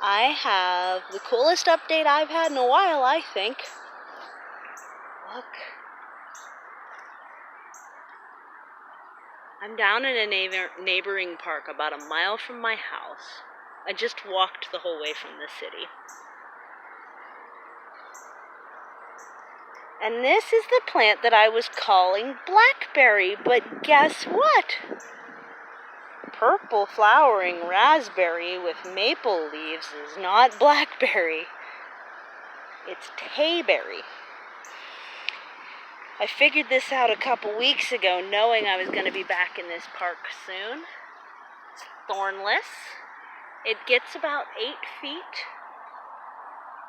I have the coolest update I've had in a while, I think. Look. I'm down in a neighboring park about a mile from my house. I just walked the whole way from the city. And this is the plant that I was calling BlackBerry, but guess what? Purple flowering raspberry with maple leaves is not BlackBerry. It's Tayberry. I figured this out a couple weeks ago, knowing I was going to be back in this park soon. It's thornless. It gets about 8 feet.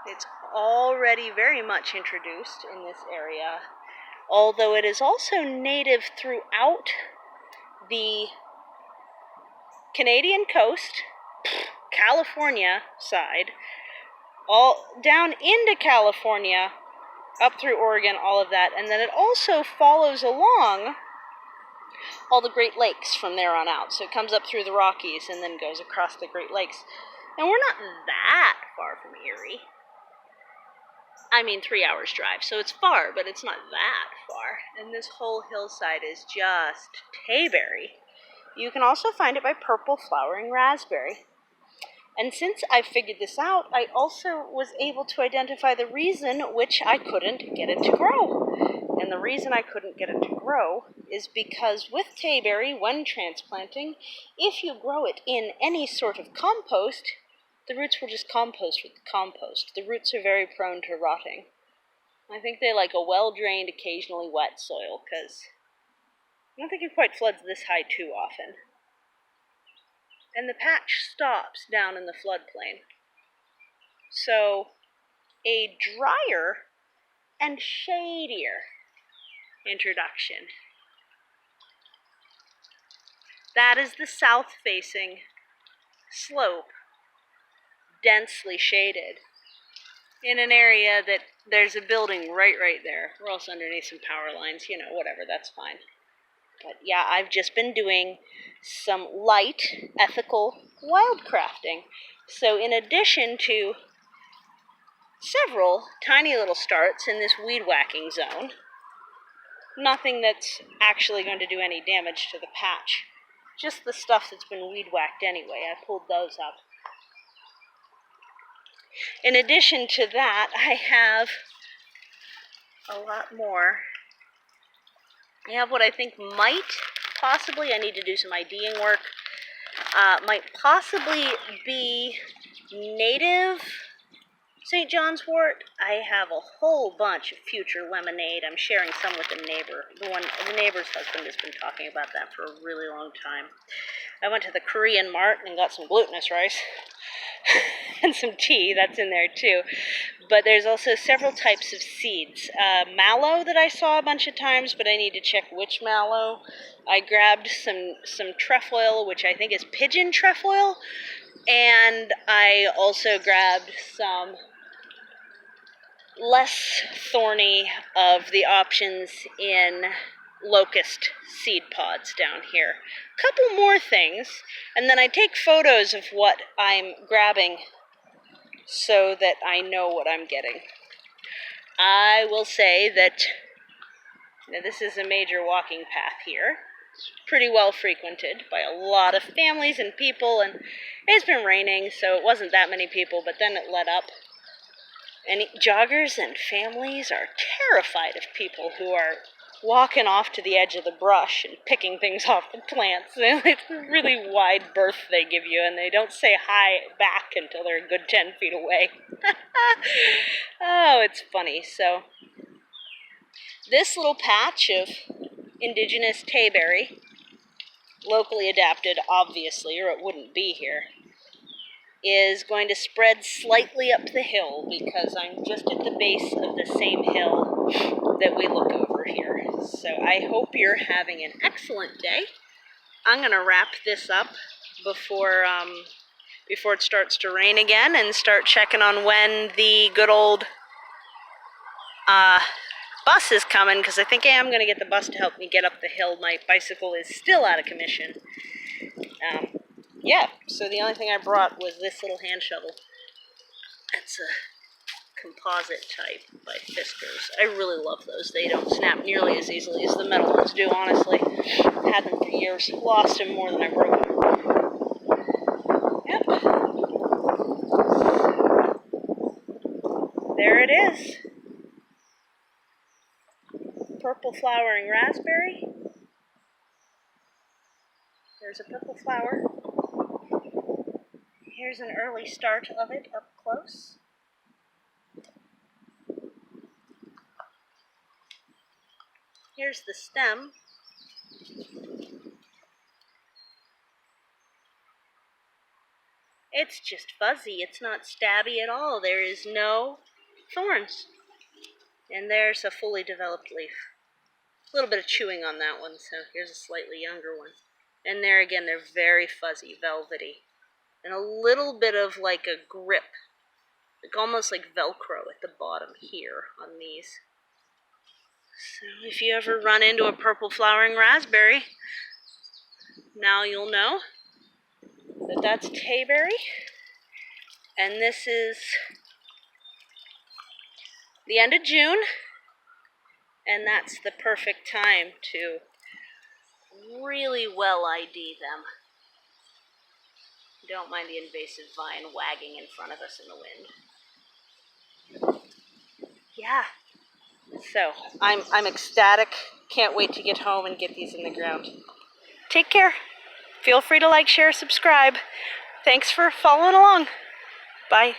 It's already very much introduced in this area, although it is also native throughout the Canadian coast, California side, all down into California, up through Oregon, all of that, and then it also follows along all the Great Lakes from there on out. So it comes up through the Rockies and then goes across the Great Lakes. And we're not that far from Erie. I mean, 3 hours drive, so it's far, but it's not that far. And this whole hillside is just Tayberry. You can also find it by purple flowering raspberry. And since I figured this out, I also was able to identify the reason which I couldn't get it to grow. And the reason I couldn't get it to grow is because with Tayberry, when transplanting, if you grow it in any sort of compost, the roots will just compost with the compost. The roots are very prone to rotting. I think they like a well-drained, occasionally wet soil, because I don't think it quite floods this high too often. And the patch stops down in the floodplain. So, a drier and shadier introduction. That is the south-facing slope, densely shaded, in an area that there's a building right there. We're also underneath some power lines, you know, whatever, that's fine. But yeah, I've just been doing some light, ethical wildcrafting. So in addition to several tiny little starts in this weed whacking zone, nothing that's actually going to do any damage to the patch, just the stuff that's been weed whacked anyway. I pulled those up. In addition to that, I have a lot more. I have what I think might possibly, I need to do some IDing work, might possibly be native St. John's wort. I have a whole bunch of future lemonade. I'm sharing some with the neighbor. The neighbor's husband has been talking about that for a really long time. I went to the Korean Mart and got some glutinous rice and some tea. That's in there too. But there's also several types of seeds. Mallow that I saw a bunch of times, but I need to check which mallow. I grabbed some trefoil, which I think is pigeon trefoil, and I also grabbed some less thorny of the options in locust seed pods down here. Couple more things, and then I take photos of what I'm grabbing so that I know what I'm getting. I will say that this is a major walking path here. It's pretty well frequented by a lot of families and people, and it's been raining, so it wasn't that many people, but then it let up. And joggers and families are terrified of people who are walking off to the edge of the brush and picking things off the plants. It's a really wide berth they give you, and they don't say hi back until they're a good 10 feet away. Oh, it's funny. So, this little patch of indigenous Tayberry, locally adapted, obviously, or it wouldn't be here, is going to spread slightly up the hill because I'm just at the base of the same hill that we look over here. So I hope you're having an excellent day. I'm going to wrap this up before it starts to rain again and start checking on when the good old bus is coming, because I think I am going to get the bus to help me get up the hill. My bicycle is still out of commission. Yeah, so the only thing I brought was this little hand shovel. That's a composite type by Fiskars. I really love those. They don't snap nearly as easily as the metal ones do, honestly. Had them for years. Lost them more than I broke them. Yep. There it is. Purple flowering raspberry. There's a purple flower. Here's an early start of it up close. Here's the stem. It's just fuzzy. It's not stabby at all. There is no thorns. And there's a fully developed leaf. A little bit of chewing on that one, so here's a slightly younger one. And there again, they're very fuzzy, velvety. And a little bit of like a grip, like almost like Velcro at the bottom here on these. So if you ever run into a purple flowering raspberry, now you'll know that that's Tayberry. And this is the end of June. And that's the perfect time to really well ID them. Don't mind the invasive vine wagging in front of us in the wind. Yeah. So, I'm ecstatic. Can't wait to get home and get these in the ground. Take care. Feel free to like, share, subscribe. Thanks for following along. Bye.